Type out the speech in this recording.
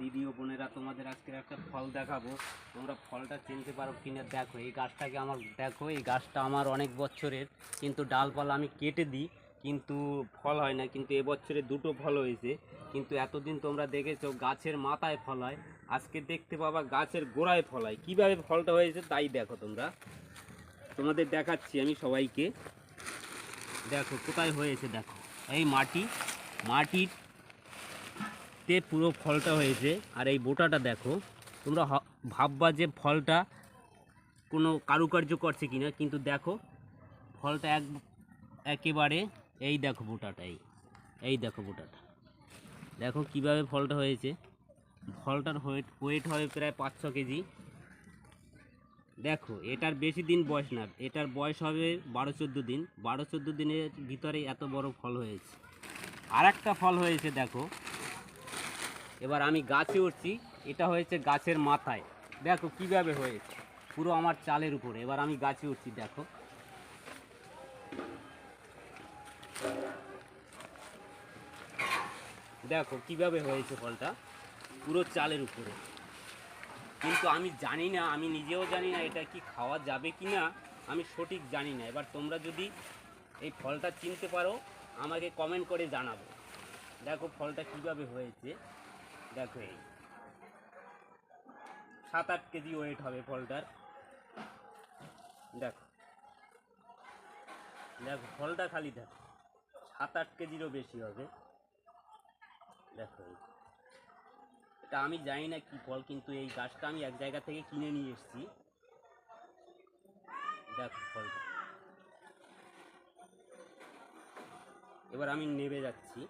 দিদি ও বোনেরা, তোমাদের আজকে একটা ফল দেখাবো, তোমরা ফলটা চিনতে পারো কিনা দেখো। এই গাছটাকে আমার দেখো, এই গাছটা আমার অনেক বছরের, কিন্তু ডালপালা আমি কেটে দিই কিন্তু ফল হয় না। কিন্তু এবছরে দুটো ফল হয়েছে, কিন্তু এতদিন তোমরা দেখেছো গাছের মাথায় ফল হয়, আজকে দেখতে পাবা গাছের গোড়ায় ফল হয়। কীভাবে ফলটা হয়েছে তাই দেখো তোমরা, তোমাদের দেখাচ্ছি আমি সবাইকে। দেখো কোথায় হয়েছে, দেখো এই মাটিতে পুরো ফলটা হয়েছে। আর এই বোটাটা দেখো, তোমরা ভাববা যে ফলটা কোনো কারুকার্য করছে কিনা, কিন্তু দেখো ফলটা একেবারে এই দেখো বোটাটা, এই দেখো বোটাটা, দেখো কিভাবে ফলটা হয়েছে। ফলটার ওয়েট হবে প্রায় 5-6 কেজি। দেখো এটার বেশি দিন বয়স না, এটার বয়স হবে 12-14 দিন। 12-14 দিনের ভিতরে এত বড় ফল হয়েছে। আর একটা ফল হয়েছে দেখো। এবার আমি গাছে উঠছি, এটা হয়েছে গাছের মাথায়, দেখো কিভাবে হয়েছে পুরো আমার চালের উপরে। এবার আমি গাছে উঠছি, দেখো দেখো কিভাবে হয়েছে ফলটা পুরো চালের উপরে। কিন্তু আমি জানি না, আমি নিজেও জানি না এটা কি খাওয়া যাবে কি না, আমি সঠিক জানি না। এবার তোমরা যদি এই ফলটা চিনতে পারো আমাকে কমেন্ট করে জানাবো। দেখো ফলটা কিভাবে হয়েছে, দেখো এই 7-8 কেজি ওয়েট হবে ফলটার। দেখো দেখো ফলটা খালি দেখো 7-8 কেজিরও বেশি হবে। দেখো এটা আমি জানি না কি ফল, কিন্তু এই গাছটা আমি এক জায়গা থেকে কিনে নিয়ে এসেছি। দেখো ফলটা, এবার আমি নেমে যাচ্ছি।